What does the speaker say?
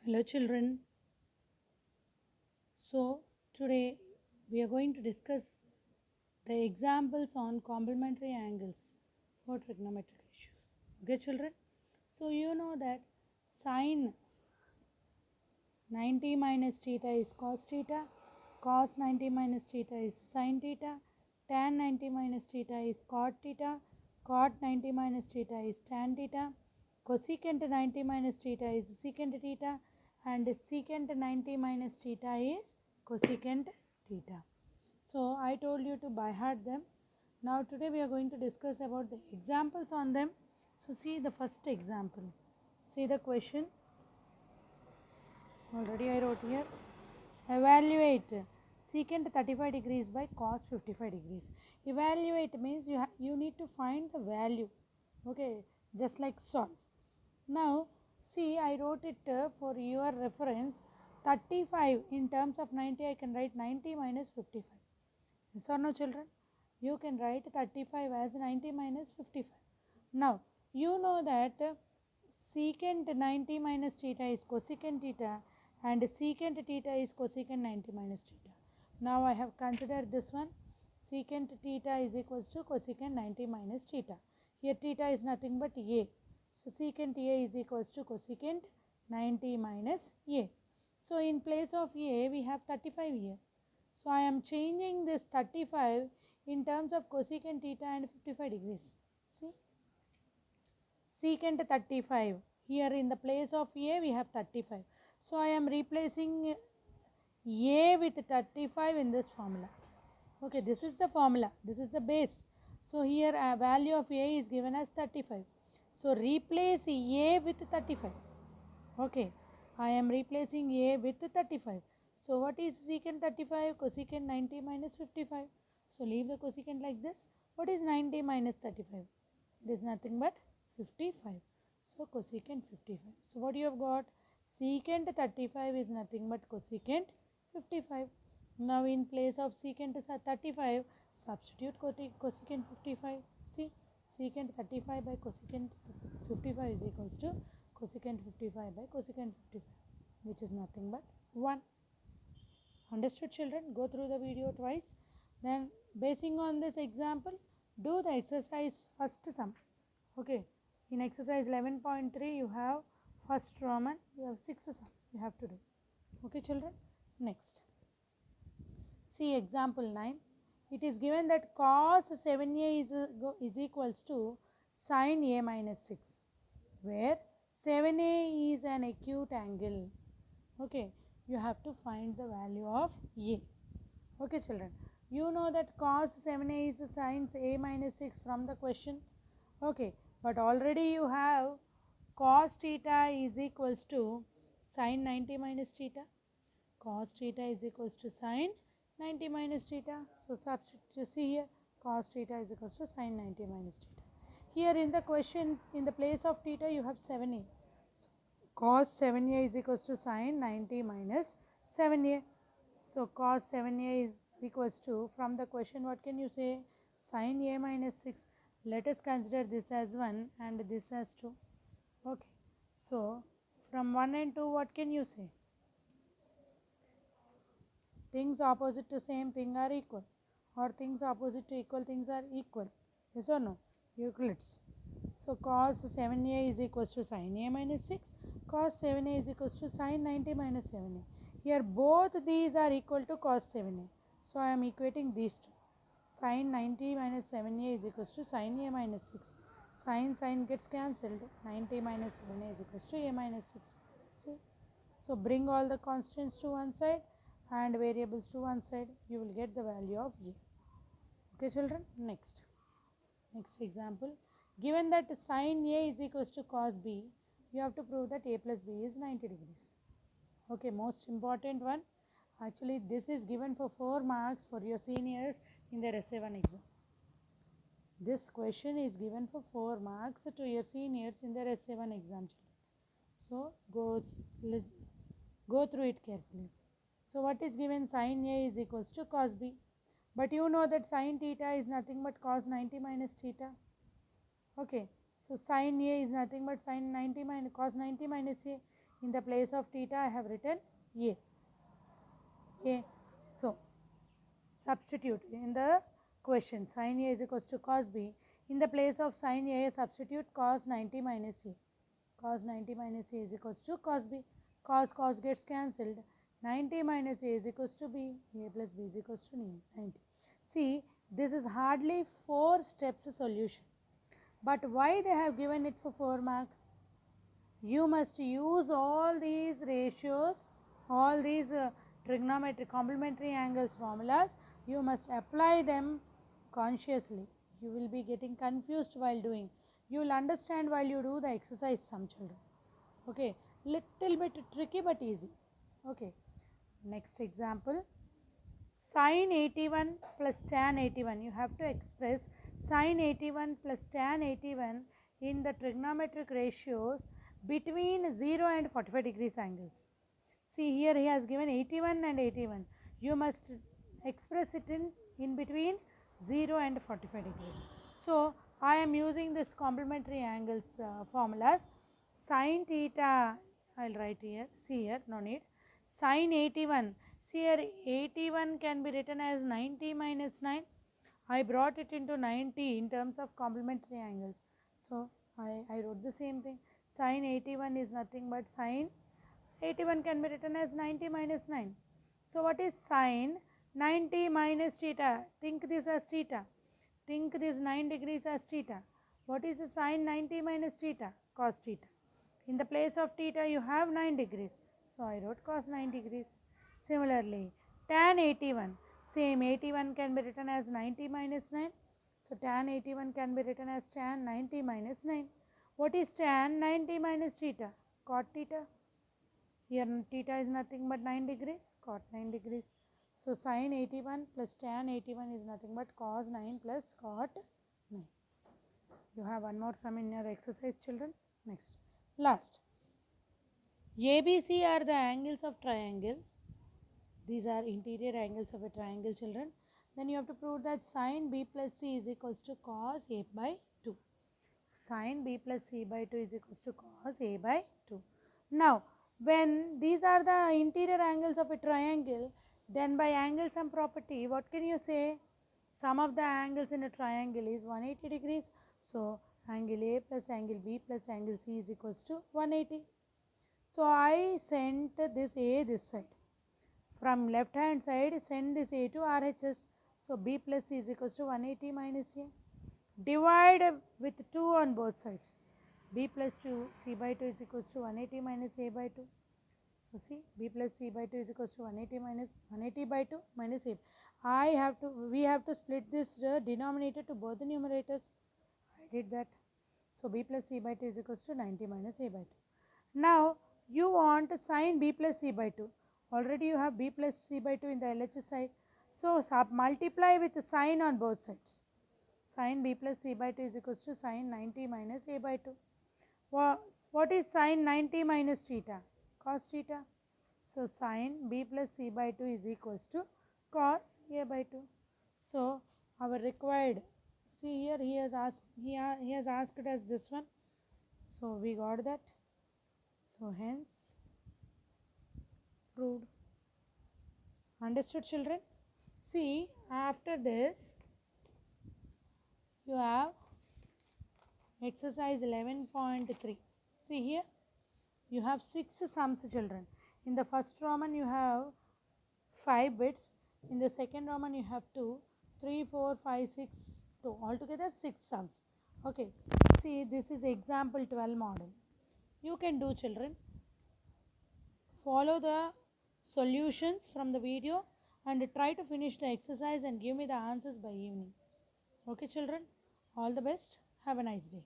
Hello children. So today we are going to discuss the examples on complementary angles for trigonometric ratios. Okay children. So you know that sine 90 minus theta is cos theta, cos 90 minus theta is sin theta, tan 90 minus theta is cot theta, cot 90 minus theta is tan theta, cosecant 90 minus theta is secant theta, and secant 90 minus theta is cosecant theta. So I told you to by heart them. Now today we are going to discuss about the examples on them. So see the first example. See the question. Already I wrote here. Evaluate secant 35 degrees by cos 55 degrees. Evaluate means you need to find the value. Okay, just like solve. Now see, I wrote it for your reference. 35 in terms of 90, I can write 90 minus 55. Yes or no children? You can write 35 as 90 minus 55. Now you know that secant 90 minus theta is cosecant theta and secant theta is cosecant 90 minus theta. Now I have considered this one. Secant theta is equals to cosecant 90 minus theta. Here theta is nothing but a. So secant a is equals to cosecant 90 minus a. So in place of a we have 35 here. So I am changing this 35 in terms of cosecant theta and 55 degrees. See, secant 35, here in the place of a we have 35. So I am replacing a with 35 in this formula. Okay, this is the formula, this is the base. So here a value of a is given as 35. So replace a with 35. Okay, I am replacing a with 35. So what is secant 35? Cosecant 90 minus 55. So leave the cosecant like this. What is 90 minus 35? It is nothing but 55. So cosecant 55. So what you have got? Secant 35 is nothing but cosecant 55. Now in place of secant 35, substitute cosecant 55. See, secant 35 by cosecant 55 is equals to cosecant 55 by cosecant 55, which is nothing but 1. Understood children? Go through the video twice. Then basing on this example, do the exercise first sum. Okay, in exercise 11.3 you have first Roman, you have 6 sums you have to do. Okay children? Next. See example 9. It is given that cos 7a is equals to sin a minus 6, where 7a is an acute angle. Okay, you have to find the value of a. Okay children, you know that cos 7a is sin a minus 6 from the question. Okay, but already you have cos theta is equals to sin 90 minus theta. Cos theta is equals to sin 90 minus theta. So substitute, see here, cos theta is equals to sin 90 minus theta. Here in the question, in the place of theta you have 7a. So cos 7a is equals to sin 90 minus 7a. So cos 7a is equals to, from the question what can you say, sin a minus 6. Let us consider this as 1 and this as 2. Okay, so from 1 and 2 what can you say? Things opposite to same thing are equal, or things opposite to equal things are equal. Yes or no? Euclid's. So cos 7a is equals to sin a minus 6. Cos 7a is equals to sin 90 minus 7a. Here both these are equal to cos 7a. So I am equating these two. Sin 90 minus 7a is equals to sin a minus 6. Sin gets cancelled. 90 minus 7a is equals to a minus 6. See? So bring all the constants to one side and variables to one side. You will get the value of a. Okay children? Next example. Given that sin a is equals to cos b, you have to prove that a plus b is 90 degrees. Okay, most important one. Actually, this is given for 4 marks for your seniors in their essay 1 exam. This question is given for 4 marks to your seniors in their essay 1 exam. So, go through it carefully. So, what is given? Sin a is equals to cos b. But you know that sin theta is nothing but cos 90 minus theta. Okay, so sin a is nothing but sin 90 minus cos 90 minus a. In the place of theta, I have written A. Okay, so substitute in the question sin A is equals to cos B. In the place of sin A, substitute cos 90 minus A. Cos 90 minus A is equals to cos B. Cos gets cancelled. 90 minus A is equals to B. A plus B is equals to 90. See, this is hardly 4 steps solution. But why they have given it for 4 marks? You must use all these ratios, all these trigonometric complementary angles formulas. You must apply them consciously. You will be getting confused while doing. You will understand while you do the exercise, some children. Okay, little bit tricky but easy. Okay, next example. Sin 81 plus tan 81. You have to express sin 81 plus tan 81 in the trigonometric ratios between 0 and 45 degrees angles. See, here he has given 81 and 81. You must express it in between 0 and 45 degrees. So, I am using this complementary angles formulas. Sin theta, I will write here, see here, no need. Sin 81, see here 81 can be written as 90 minus 9. I brought it into 90 in terms of complementary angles. So, I wrote the same thing. Sin 81 is nothing but sin 81 can be written as 90 minus 9. So, what is sin 90 minus theta? Think this as theta. Think this 9 degrees as theta. What is the sin 90 minus theta? Cos theta. In the place of theta, you have 9 degrees. So, I wrote cos 9 degrees. Similarly, tan 81. Same 81 can be written as 90 minus 9. So, tan 81 can be written as tan 90 minus 9. What is tan 90 minus theta? Cot theta. Here theta is nothing but 9 degrees, cot 9 degrees. So, sin 81 plus tan 81 is nothing but cos 9 plus cot 9. You have one more sum in your exercise, children. Next, last. ABC are the angles of triangle. These are interior angles of a triangle, children. Then you have to prove that sin B plus C is equals to cos A by 2. Sin B plus C by 2 is equals to cos A by 2. Now, when these are the interior angles of a triangle, then by angle sum property, what can you say? Sum of the angles in a triangle is 180 degrees. So, angle A plus angle B plus angle C is equals to 180. So, I sent this A this side. From left hand side, send this A to RHS. So, B plus C is equals to 180 minus A. Divide with 2 on both sides. B plus 2, C by 2 is equals to 180 minus A by 2. So, see, B plus C by 2 is equals to 180 minus 180 by 2 minus A. We have to split this denominator to both the numerators. I did that. So, B plus C by 2 is equals to 90 minus A by 2. Now, you want sin B plus C by 2. Already you have B plus C by 2 in the LHS side. So, multiply with sin on both sides. Sin B plus C by 2 is equals to sin 90 minus A by 2. What is sin 90 minus theta? Cos theta. So, sin B plus C by 2 is equals to cos A by 2. So, our required, see here he has asked us this one. So, we got that. So, hence proved. Understood, children? See, after this you have exercise 11.3. See here, you have 6 sums, children. In the first Roman you have 5 bits. In the second Roman you have 2, 3, 4, 5, 6, 2. Altogether 6 sums. Okay. See, this is example 12 model. You can do, children. Follow the solutions from the video and try to finish the exercise and give me the answers by evening. Okay, children? All the best. Have a nice day.